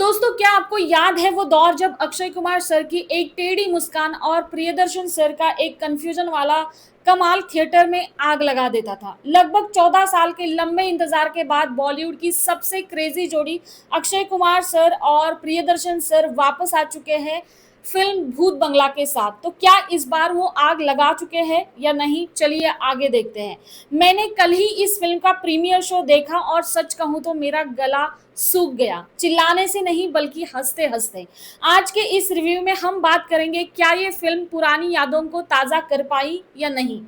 दोस्तों, क्या आपको याद है वो दौर जब अक्षय कुमार सर की एक टेढ़ी मुस्कान और प्रियदर्शन सर का एक कंफ्यूजन वाला कमाल थिएटर में आग लगा देता था। लगभग 14 साल के लंबे इंतजार के बाद बॉलीवुड की सबसे क्रेजी जोड़ी अक्षय कुमार सर और प्रियदर्शन सर वापस आ चुके हैं फिल्म भूत बंगला के साथ। तो क्या इस बार वो आग लगा चुके हैं या नहीं, चलिए आगे देखते हैं। मैंने कल ही इस फिल्म का प्रीमियर शो देखा और सच कहूं तो मेरा गला सूख गया, चिल्लाने से नहीं बल्कि हंसते हंसते। आज के इस रिव्यू में हम बात करेंगे, क्या ये फिल्म पुरानी यादों को ताज़ा कर पाई या नहीं,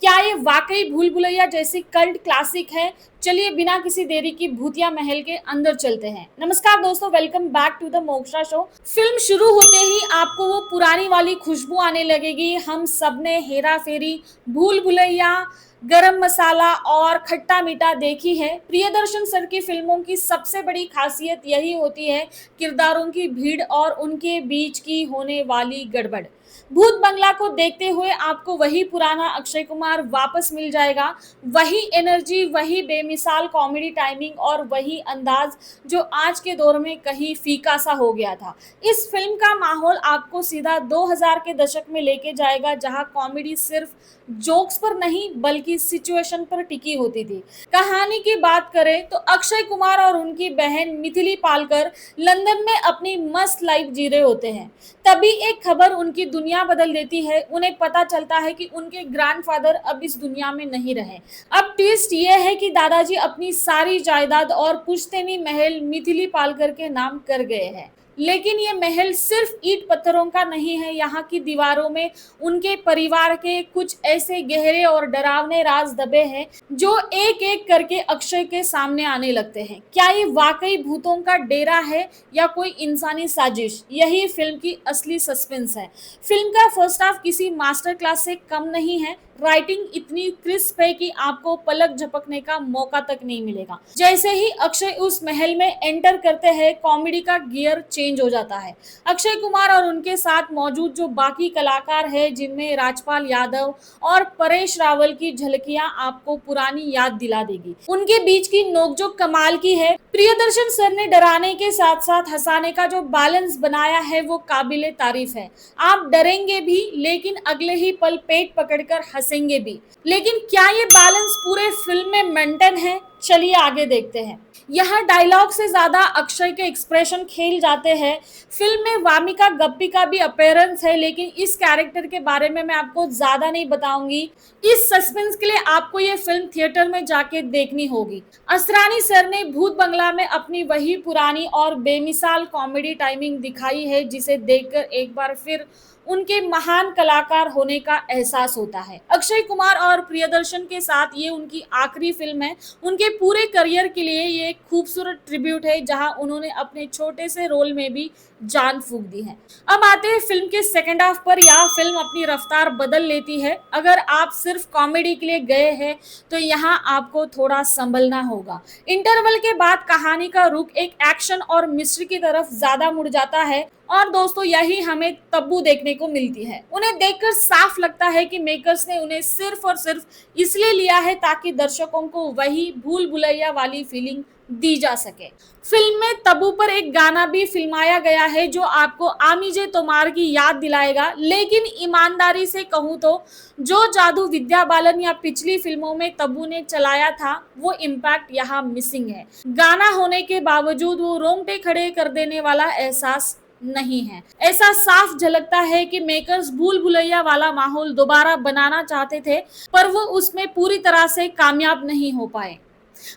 क्या ये वाकई भूल भुलैया जैसी कल्ट क्लासिक है। चलिए बिना किसी देरी की भूतिया महल के अंदर चलते हैं। नमस्कार दोस्तों, welcome back to the Moksha show. Film शुरू होते ही आपको वो पुरानी वाली खुशबू आने लगेगी। हम सबने हेरा फेरी, भूल भुलैया, गरम मसाला और खट्टा मीठा देखी है। प्रियदर्शन सर की फिल्मों की सबसे बड़ी खासियत यही होती है, किरदारों की भीड़ और उनके बीच की होने वाली गड़बड़। भूत बंगला को देखते हुए आपको वही पुराना अक्षय कुमार वापस मिल जाएगा, वही एनर्जी, वही बेमिसाल कॉमेडी टाइमिंग और वही अंदाज जो आज के दौर में कहीं फीका सा हो गया था। इस फिल्म का माहौल आपको सीधा 2000 के दशक में लेके जाएगा, जहां कॉमेडी सिर्फ जोक्स पर नहीं बल्कि सिचुएशन पर टिकी होती थी। कहानी की बात करें तो अक्षय कुमार और उनकी बहन मिथिली पालकर लंदन में अपनी मस्त लाइफ जी रहे होते हैं। तभी एक खबर उनकी दुनिया बदल देती है। उन्हें पता चलता है कि उनके ग्रैंडफादर अब इस दुनिया में नहीं रहे। अब ट्विस्ट ये है कि दादाजी अपनी सारी जायदाद और पुश्तैनी महल मिथिली पालकर के नाम कर गए हैं। लेकिन ये महल सिर्फ ईंट पत्थरों का नहीं है, यहाँ की दीवारों में उनके परिवार के कुछ ऐसे गहरे और डरावने राज दबे हैं जो एक एक करके अक्षय के सामने आने लगते हैं। क्या ये वाकई भूतों का डेरा है या कोई इंसानी साजिश? यही फिल्म की असली सस्पेंस है। फिल्म का फर्स्ट हाफ किसी मास्टर क्लास से कम नहीं है। राइटिंग इतनी क्रिस्प है कि आपको पलक झपकने का मौका तक नहीं मिलेगा। जैसे ही अक्षय उस महल में एंटर करते हैं, कॉमेडी का गियर चेंज हो जाता है। अक्षय कुमार और उनके साथ मौजूद जो बाकी कलाकार हैं, जिनमें राजपाल यादव और परेश रावल की झलकियां आपको पुरानी याद दिला देगी। उनके बीच की नोकझोंक कमाल की है। प्रियदर्शन सर ने डराने के साथ साथ हंसाने का जो बैलेंस बनाया है वो काबिले तारीफ है। आप डरेंगे भी लेकिन अगले ही पल पेट पकड़कर हंसेंगे भी। लेकिन क्या ये बैलेंस पूरे फिल्म में मेंटेन है? चलिए आगे देखते हैं। यहाँ डायलॉग से ज्यादा अक्षय के एक्सप्रेशन खेल जाते हैं। फिल्म में वामिका गप्पी का भी अपीयरेंस है, लेकिन इस कैरेक्टर के बारे में मैं आपको ज्यादा नहीं बताऊंगी। इस सस्पेंस के लिए आपको ये फिल्म थिएटर में जाके देखनी होगी। असरानी सर ने भूत बंगला में अपनी वही पुरानी और बेमिसाल कॉमेडी टाइमिंग दिखाई है, जिसे देखकर एक बार फिर उनके महान कलाकार होने का एहसास होता है। अक्षय कुमार और प्रियदर्शन के साथ ये उनकी आखिरी फिल्म है। उनके पूरे करियर के लिए ये एक खूबसूरत ट्रिब्यूट है, जहां उन्होंने अपने छोटे से रोल में भी जान फूंक दी है। अब आते हैं फिल्म के सेकंड हाफ पर। यह फिल्म अपनी रफ्तार बदल लेती है। अगर आप सिर्फ कॉमेडी के लिए गए हैं तो यहाँ आपको थोड़ा संभलना होगा। इंटरवल के बाद कहानी का रुख एक एक्शन और मिस्ट्री की तरफ ज्यादा मुड़ जाता है और दोस्तों यही हमें तब्बू देखने को मिलती है। उन्हें देखकर साफ लगता है कि मेकर्स ने उन्हें सिर्फ और सिर्फ इसलिए लिया है ताकि दर्शकों को वही भूल भुलैया वाली फीलिंग दी जा सके। फिल्म में तब्बू पर एक गाना भी फिल्माया गया है जो आपको आमिजे तोमार की याद दिलाएगा। लेकिन ईमानदारी से कहूँ तो जो जादू विद्या बालन या पिछली फिल्मों में तब्बू ने चलाया था वो इम्पैक्ट यहाँ मिसिंग है। गाना होने के बावजूद वो रोंगटे खड़े कर देने वाला एहसास नहीं है। ऐसा साफ झलकता है कि मेकर्स भूल भुलैया वाला माहौल दोबारा बनाना चाहते थे, पर वो उसमें पूरी तरह से कामयाब नहीं हो पाए।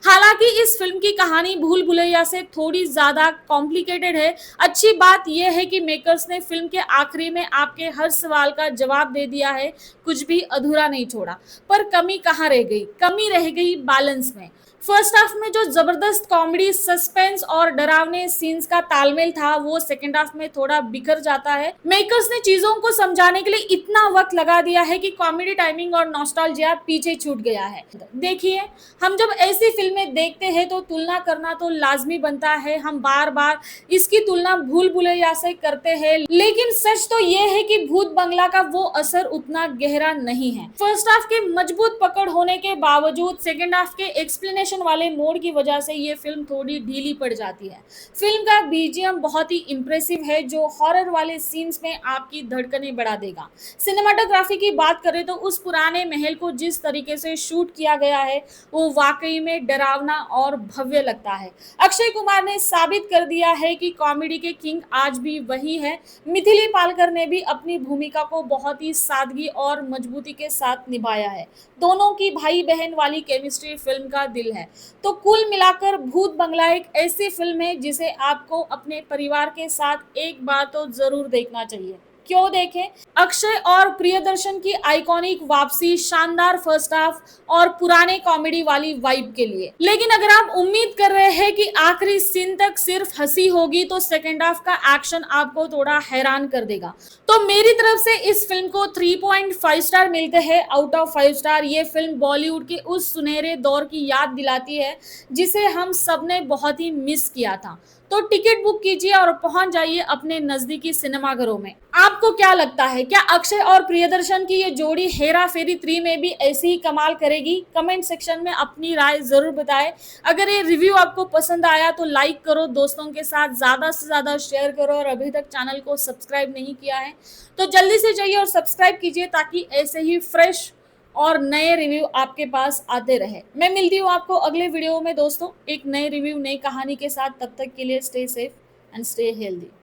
हालांकि इस फिल्म की कहानी भूल भुलैया से थोड़ी ज्यादा कॉम्प्लिकेटेड है। अच्छी बात यह है कि मेकर्स ने फिल्म के आखिरी में आपके हर सवाल का जवाब दे दिया है, कुछ भी अधूरा नहीं छोड़ा। पर कमी कहाँ रह गई? कमी रह गई बैलेंस में। फर्स्ट हाफ में जो जबरदस्त कॉमेडी, सस्पेंस और डरावने सीन्स का तालमेल था वो सेकंड हाफ में थोड़ा बिखर जाता है। मेकर्स ने चीजों को समझाने के लिए इतना वक्त लगा दिया है कि कॉमेडी टाइमिंग और नॉस्टैल्जिया पीछे छूट गया है। देखिए, हम जब ऐसी फिल्में देखते हैं तो तुलना करना तो लाजमी बनता है। हम बार बार इसकी तुलना भूल भुलैया से करते हैं, लेकिन सच तो ये है कि भूत बंगला का वो असर उतना गहरा नहीं है। फर्स्ट हाफ के मजबूत पकड़ होने के बावजूद सेकंड हाफ के एक्सप्लेनेशन एक्शन वाले मोड की वजह से ये फिल्म थोड़ी ढीली पड़ जाती है। फिल्म का बीजीएम बहुत ही इम्प्रेसिव है जो हॉरर वाले सीन्स में आपकी धड़कनें बढ़ा देगा। सिनेमाटोग्राफी की बात करें तो उस पुराने महल को जिस तरीके से शूट किया गया है वो वाकई में डरावना और भव्य लगता है। अक्षय कुमार ने साबित कर दिया है कि कॉमेडी के किंग आज भी वही है। मिथिली पालकर ने भी अपनी भूमिका को बहुत ही सादगी और मजबूती के साथ निभाया है। दोनों की भाई बहन वाली केमिस्ट्री फिल्म का दिल है। तो कुल मिलाकर भूत बंगला एक ऐसी फिल्म है जिसे आपको अपने परिवार के साथ एक बार तो जरूर देखना चाहिए। क्यों देखें? अक्षय और प्रियदर्शन की आइकॉनिक वापसी, शानदार फर्स्ट हाफ और पुराने कॉमेडी वाली वाइब के लिए। लेकिन अगर आप उम्मीद कर रहे हैं कि आखिरी सीन तक सिर्फ हंसी होगी तो सेकेंड हाफ का एक्शन आपको थोड़ा हैरान कर देगा। तो मेरी तरफ से इस फिल्म को 3.5 स्टार मिलते हैं आउट ऑफ 5 स्टार। ये फिल्म बॉलीवुड के उस सुनहरे दौर की याद दिलाती है जिसे हम सबने बहुत ही मिस किया था। तो टिकट बुक कीजिए और पहुंच जाइए अपने नजदीकी सिनेमाघरों में। आपको क्या लगता है, क्या अक्षय और प्रियदर्शन की ये जोड़ी हेरा फेरी 3 में भी ऐसी ही कमाल करेगी? कमेंट सेक्शन में अपनी राय जरूर बताएं। अगर ये रिव्यू आपको पसंद आया तो लाइक करो, दोस्तों के साथ ज्यादा से ज्यादा शेयर करो और अभी तक चैनल को सब्सक्राइब नहीं किया है तो जल्दी से जाइए और सब्सक्राइब कीजिए ताकि ऐसे ही फ्रेश और नए रिव्यू आपके पास आते रहे। मैं मिलती हूँ आपको अगले वीडियो में दोस्तों एक नए रिव्यू, नई कहानी के साथ। तब तक के लिए stay safe and stay healthy.